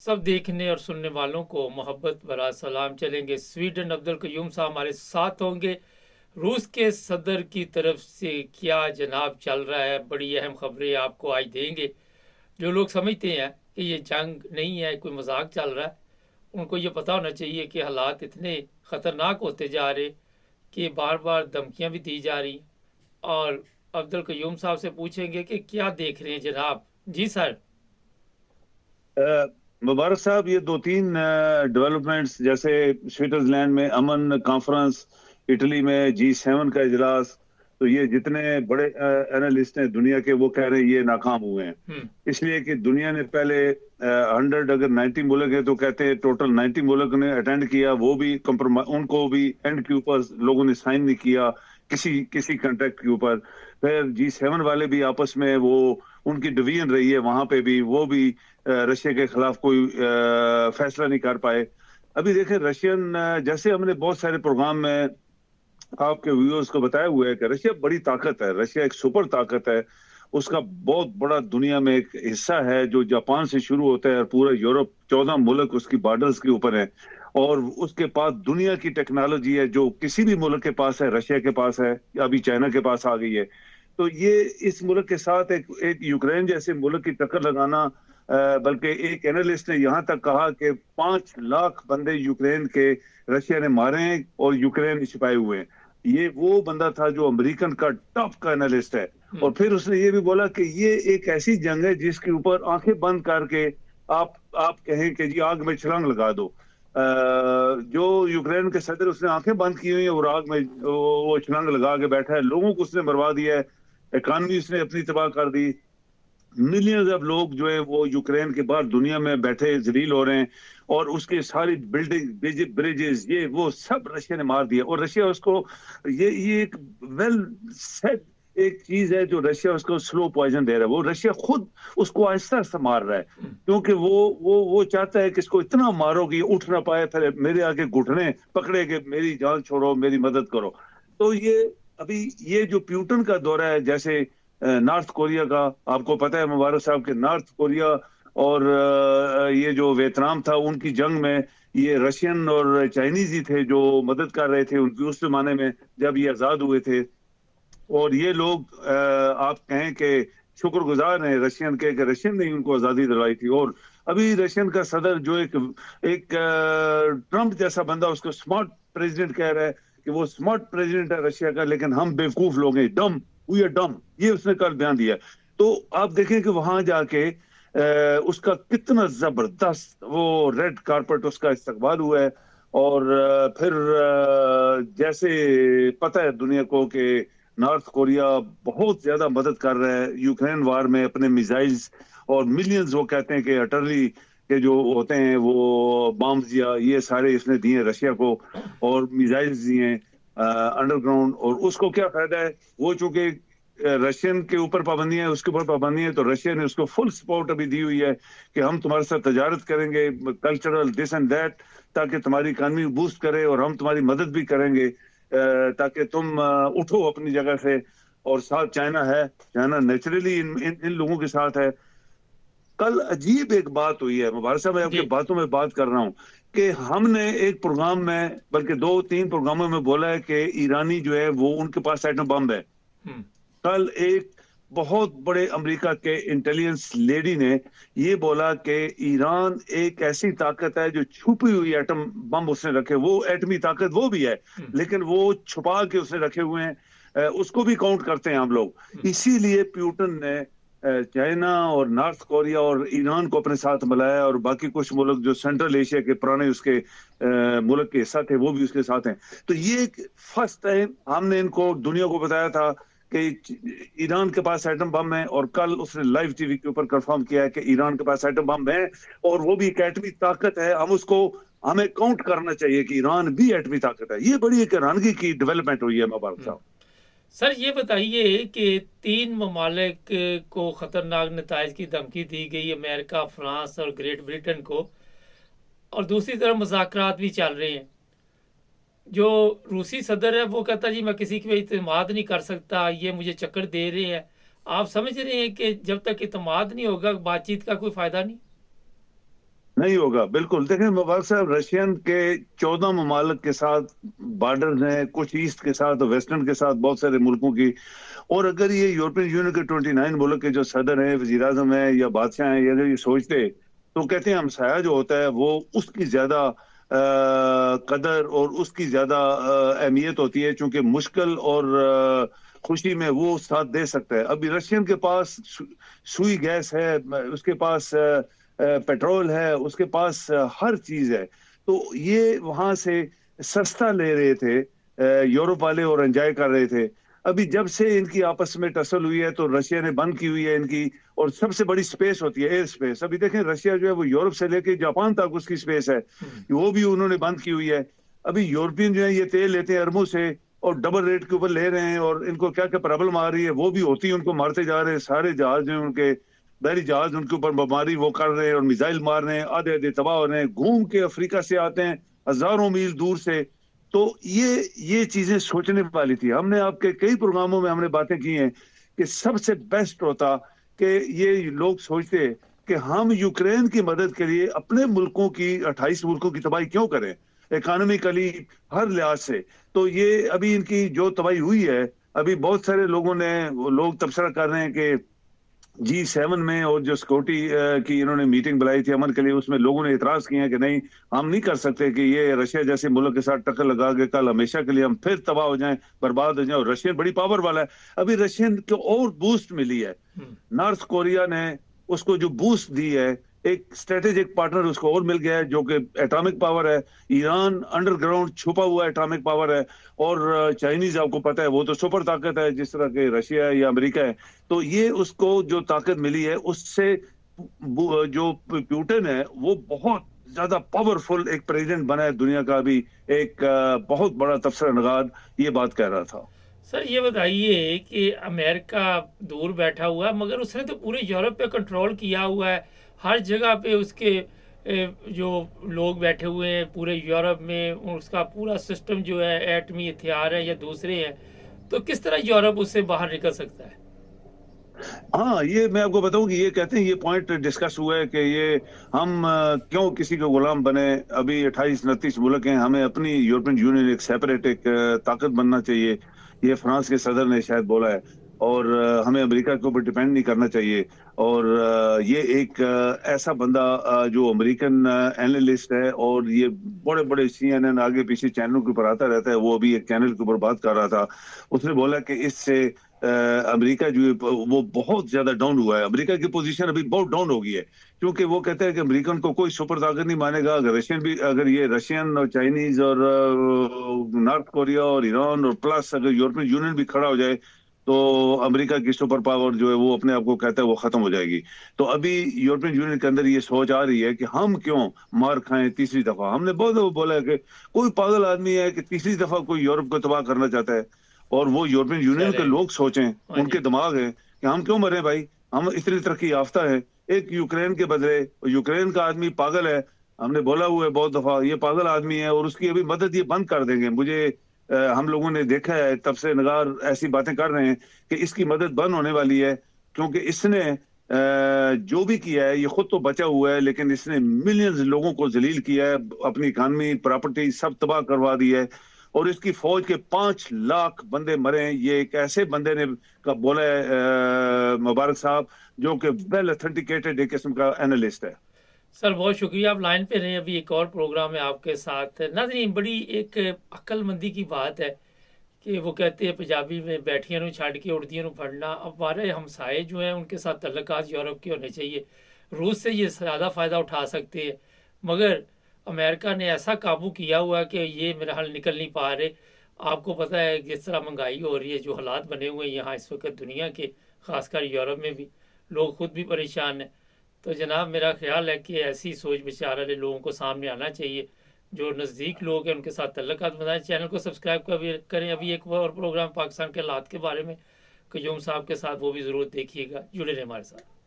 सब देखने और सुनने वालों को मोहब्बत भरा सलाम। चलेंगे स्वीडन। अब्दुल कयूम साहब हमारे साथ होंगे। रूस के सदर की तरफ से क्या जनाब चल रहा है, बड़ी अहम खबरें आपको आज देंगे। जो लोग समझते हैं कि ये जंग नहीं है, कोई मजाक चल रहा है, उनको ये पता होना चाहिए कि हालात इतने ख़तरनाक होते जा रहे कि बार बार धमकियां भी दी जा रही। और अब्दुल कयूम साहब से पूछेंगे कि क्या देख रहे हैं जनाब। जी सर। मुबारक साहब, ये दो तीन डेवलपमेंट्स, जैसे स्विट्जरलैंड में अमन कॉन्फ्रेंस, इटली में G7 का इजलास, तो ये जितने बड़े एनालिस्ट हैं दुनिया के, वो कह रहे हैं ये नाकाम हुए हैं। इसलिए कि दुनिया ने पहले 100, अगर 90 मुल्क है तो कहते हैं टोटल 90 मुल्क ने अटेंड किया, वो भी कंप्रोमाइज, उनको भी एंड के ऊपर लोगों ने साइन नहीं किया किसी किसी कॉन्ट्रैक्ट के ऊपर। फिर G7 वाले भी आपस में वो उनकी डिवीजन रही है, वहां पे भी वो भी रशिया के खिलाफ कोई फैसला नहीं कर पाए। अभी देखें रशियन, जैसे हमने बहुत सारे प्रोग्राम में आपके व्यूअर्स को बताया हुआ है कि रशिया बड़ी ताकत है, रशिया एक सुपर ताकत है। उसका बहुत बड़ा दुनिया में एक हिस्सा है जो जापान से शुरू होता है और पूरा यूरोप, 14 मुल्क उसकी बॉर्डर्स के ऊपर है। और उसके पास दुनिया की टेक्नोलॉजी है जो किसी भी मुल्क के पास है, रशिया के पास है, अभी चाइना के पास आ गई है। तो ये इस मुल्क के साथ एक यूक्रेन जैसे मुल्क की टक्कर लगाना, बल्कि एक एनालिस्ट ने यहां तक कहा कि 5 लाख बंदे यूक्रेन के रशिया ने मारे हैं और यूक्रेन छिपाए हुए हैं। ये वो बंदा था जो अमेरिकन का टॉप का एनालिस्ट है। और फिर उसने ये भी बोला कि ये एक ऐसी जंग है जिसके ऊपर आंखें बंद करके आप कहें कि जी आग में छलांग लगा दो। जो यूक्रेन के सदर, उसने आंखें बंद की हुई है और आग में वो छलांग लगा के बैठा है। लोगों को उसने मरवा दिया है, इकॉनमी उसने अपनी तबाह कर दी। मिलियंस ऑफ लोग जो है वो यूक्रेन के बाहर दुनिया में बैठे जलील हो रहे हैं। और उसके सारी बिल्डिंग, ब्रिजेस, ये वो सब रशिया ने मार दिया। और रशिया उसको, ये एक वेल सेट एक चीज है जो रशिया उसको स्लो पॉइजन दे रहा है। वो रशिया खुद उसको आहिस्ता आहिस्ता मार रहा है, क्योंकि वो चाहता है कि इसको इतना मारो कि उठ ना पाए, फिर मेरे आगे घुटने पकड़े कि मेरी जान छोड़ो, मेरी मदद करो। तो ये अभी ये जो प्यूटन का दौरा है, जैसे नॉर्थ कोरिया का, आपको पता है मुबारक साहब के नॉर्थ कोरिया और ये जो वियतनाम था उनकी जंग में ये रशियन और चाइनीज ही थे जो मदद कर रहे थे उनकी, उस जमाने में जब ये आजाद हुए थे। और ये लोग आप कहें कि शुक्रगुजार हैं रशियन के कि रशियन ने उनको आजादी दिलाई थी। और अभी रशियन का सदर जो एक एक ट्रंप जैसा बंदा, उसको स्मार्ट प्रेसिडेंट कह रहा है कि वो स्मार्ट प्रेसिडेंट है रशिया का, लेकिन हम बेवकूफ लोग हैं, डम, वी आर डम, ये उसने कल बयान दिया। तो आप देखें कि वहां जाके उसका कितना जबरदस्त वो रेड कारपेट उसका इस्तकबाल हुआ है। और फिर जैसे पता है दुनिया को कि नॉर्थ कोरिया बहुत ज्यादा मदद कर रहा है यूक्रेन वार में अपने मिसाइल्स, और मिलियंस वो कहते हैं कि अटरली के जो होते हैं वो बॉम्ब्स या ये सारे इसने दिए रशिया को, और मिसाइल्स दिए अंडरग्राउंड। और उसको क्या फायदा है, वो चूंकि रशियन के ऊपर पाबंदी है, उसके ऊपर पाबंदी है, तो रशिया ने उसको फुल सपोर्ट अभी दी हुई है कि हम तुम्हारे साथ तजारत करेंगे, कल्चरल दिस एंड दैट, ताकि तुम्हारी इकानमी बूस्ट करे, और हम तुम्हारी मदद भी करेंगे ताकि तुम उठो अपनी जगह से। और साथ चाइना है, चाइना नेचुरली इन लोगों के साथ है। कल अजीब एक बात हुई है मुबारक साहब, मैं आपके जी। बातों में बात कर रहा हूं कि हमने एक प्रोग्राम में, बल्कि 2-3 प्रोग्रामों में बोला है कि ईरानी जो है वो उनके पास एटम बम है। कल एक बहुत बड़े अमेरिका के इंटेलिजेंस लेडी ने ये बोला कि ईरान एक ऐसी ताकत है जो छुपी हुई एटम बम उसने रखे, वो एटमी ताकत वो भी है, लेकिन वो छुपा के उसने रखे हुए हैं। उसको भी काउंट करते हैं हम लोग। इसीलिए प्यूटन ने चाइना और नॉर्थ कोरिया और ईरान को अपने साथ मिलाया, और बाकी कुछ मुल्क जो सेंट्रल एशिया के पुराने उसके मुल्क के हिस्सा थे वो भी उसके साथ हैं। तो ये फर्स्ट टाइम हमने इनको दुनिया को बताया था कि ईरान के पास एटम बम है, और कल उसने लाइव टीवी के ऊपर कंफर्म किया है कि ईरान के पास एटम बम है, और वो भी एक एटमी ताकत है। हमें काउंट करना चाहिए कि ईरान भी एटमी ताकत है। ये बड़ी एक हैरानगी की डेवलपमेंट हुई है मुबारक साहब। सर ये बताइए कि 3 ममालिक को खतरनाक नताइज की धमकी दी गई, अमेरिका, फ्रांस और ग्रेट ब्रिटेन को, और दूसरी तरफ मुज़ाकरात भी चल रहे हैं। जो रूसी सदर है वो कहता जी मैं किसी पे इत्मीनान नहीं कर सकता, ये मुझे चक्कर दे रहे हैं। आप समझ रहे हैं कि जब तक इत्मीनान नहीं होगा बातचीत का कोई फायदा नहीं। नहीं होगा, बिल्कुल। देखें मुबारक साहब, रशियन के 14 ममालिक के साथ बॉर्डर हैं, कुछ ईस्ट के साथ, वेस्टर्न के साथ, बहुत सारे मुल्कों की। और अगर ये यूरोपियन यूनियन के 29 मुल्क के जो सदर हैं, वजीर आजम हैं या बादशाह हैं, अगर ये सोचते तो कहते हैं हमसाया जो होता है वो उसकी ज्यादा कदर और उसकी ज्यादा अहमियत होती है, क्योंकि मुश्किल और खुशी में वो साथ दे सकता है। अभी रशियन के पास सुई गैस है, उसके पास पेट्रोल है, उसके पास हर चीज है। तो ये वहां से सस्ता ले रहे थे यूरोप वाले और एंजॉय कर रहे थे। अभी जब से इनकी आपस में टसल हुई है तो रशिया ने बंद की हुई है इनकी, और सबसे बड़ी स्पेस होती है एयर स्पेस। अभी देखें रशिया जो है वो यूरोप से लेके जापान तक उसकी स्पेस है, वो भी उन्होंने बंद की हुई है। अभी यूरोपियन जो है ये तेल लेते हैं अरबों से और डबल रेट के ऊपर ले रहे हैं, और इनको क्या क्या प्रॉब्लम आ रही है वो भी होती है, उनको मारते जा रहे हैं। सारे जहाज जो है उनके बहरी जहाज उनके ऊपर बमबारी वो कर रहे हैं और मिसाइल मार रहे हैं, आधे आधे तबाह हो रहे हैं। घूम के अफ्रीका से आते हैं हजारों मील दूर से। तो ये चीजें सोचने वाली थी। हमने आपके कई प्रोग्रामों में हमने बातें की हैं कि सबसे बेस्ट होता कि ये लोग सोचते कि हम यूक्रेन की मदद के लिए अपने मुल्कों की 28 मुल्कों की तबाही क्यों करें, इकोनॉमिकली हर लिहाज से। तो ये अभी इनकी जो तबाही हुई है, अभी बहुत सारे लोग तबसरा कर रहे हैं कि G7 में और जो सिक्योरिटी की इन्होंने मीटिंग बुलाई थी अमन के लिए, उसमें लोगों ने इतराज किए हैं कि नहीं, हम नहीं कर सकते कि ये रशिया जैसे मुल्क के साथ टक्कर लगा के कल हमेशा के लिए हम फिर तबाह हो जाएं, बर्बाद हो जाएं। और रशियन बड़ी पावर वाला है। अभी रशियन को और बूस्ट मिली है, नॉर्थ कोरिया ने उसको जो बूस्ट दी है, एक स्ट्रेटेजिक पार्टनर उसको और मिल गया है जो कि एटॉमिक पावर है। ईरान अंडरग्राउंड छुपा हुआ एटॉमिक पावर है। और चाइनीज आपको पता है वो तो सुपर ताकत है, जिस तरह के रशिया है या अमेरिका है। तो ये उसको जो ताकत मिली है उससे जो पुतिन है वो बहुत ज्यादा पावरफुल एक प्रेसिडेंट बना है दुनिया का। अभी एक बहुत बड़ा तबसरा नगार ये बात कह रहा था। सर ये बताइए कि अमेरिका दूर बैठा हुआ है मगर उसने तो पूरे यूरोप पे कंट्रोल किया हुआ है, हर जगह पे उसके जो लोग बैठे हुए हैं पूरे यूरोप में, उसका पूरा सिस्टम जो है एटमी हथियार है या दूसरे हैं, तो किस तरह यूरोप उससे बाहर निकल सकता है? हाँ, ये मैं आपको बताऊं कि ये कहते हैं, ये पॉइंट डिस्कस हुआ है कि ये हम क्यों किसी के गुलाम बने। अभी 28-29 मुल्क हैं, हमें अपनी यूरोपियन यूनियन एक सेपरेट एक ताकत बनना चाहिए। ये फ्रांस के सदर ने शायद बोला है। और हमें अमेरिका के ऊपर डिपेंड नहीं करना चाहिए। और ये एक ऐसा बंदा जो अमेरिकन एनालिस्ट है, और ये बड़े बड़े CNN आगे पीछे चैनल के ऊपर आता रहता है, वो अभी एक चैनल के ऊपर बात कर रहा था। उसने बोला कि इससे अमेरिका जो है वो बहुत ज्यादा डाउन हुआ है। अमेरिका की पोजीशन अभी बहुत डाउन हो गई है, क्योंकि वो कहते हैं कि अमेरिकन को कोई सुपर ताकत नहीं मानेगा। अगर ये रशियन और चाइनीज और नॉर्थ कोरिया और ईरान और प्लस अगर यूरोपियन यूनियन भी खड़ा हो जाए तो अमेरिका की सुपर पावर जो है वो अपने आप को कहता है वो खत्म हो जाएगी। तो अभी यूरोपियन यूनियन के अंदर ये सोच आ रही है कि हम क्यों मार खाएं तीसरी दफा। हमने बहुत बोला है कि कोई पागल आदमी है कि तीसरी दफा कोई यूरोप को तबाह करना चाहता है। और वो यूरोपियन यूनियन के लोग सोचें, उनके दिमाग है कि हम क्यों मरे भाई, हम इतनी तरक्की याफ्ता है। एक यूक्रेन के बदले, यूक्रेन का आदमी पागल है, हमने बोला हुआ है बहुत दफा, ये पागल आदमी है और उसकी अभी मदद ये बंद कर देंगे। मुझे हम लोगों ने देखा है, तब से नगार ऐसी बातें कर रहे हैं कि इसकी मदद बंद होने वाली है, क्योंकि इसने जो भी किया है ये खुद तो बचा हुआ है, लेकिन इसने मिलियंस लोगों को जलील किया है, अपनी इकानमी प्रॉपर्टी सब तबाह करवा दी है। और इसकी फौज के 5 लाख बंदे मरे हैं। ये एक ऐसे बंदे ने का बोला है मुबारक साहब, जो कि वेल ऑथेंटिकेटेड एक किस्म का एनालिस्ट है। सर बहुत शुक्रिया, आप लाइन पे रहे, अभी एक और प्रोग्राम है आपके साथ। नाज़रीन, बड़ी एक अक्लमंदी की बात है कि वो कहते हैं पंजाबी में, बैठियां नूं छड़ के उड़दियां नूं फड़ना। अब हमारे हमसाए जो हैं उनके साथ तल्लुकात यूरोप के होने चाहिए। रूस से ये ज़्यादा फ़ायदा उठा सकते हैं, मगर अमेरिका ने ऐसा काबू किया हुआ है कि ये मेरा हाल निकल नहीं पा रहे। आपको पता है जिस तरह महंगाई हो रही है, जो हालात बने हुए हैं यहाँ इस वक्त दुनिया के, ख़ासकर यूरोप में भी, लोग खुद भी परेशान हैं। तो जनाब मेरा ख्याल है कि ऐसी सोच विचार वाले लोगों को सामने आना चाहिए, जो नज़दीक लोग हैं उनके साथ तल्लुकात बनाएं। चैनल को सब्सक्राइब करें। अभी एक और प्रोग्राम पाकिस्तान के हालात के बारे में क़य्यूम साहब के साथ, वो भी ज़रूर देखिएगा। जुड़े रहें हमारे साथ।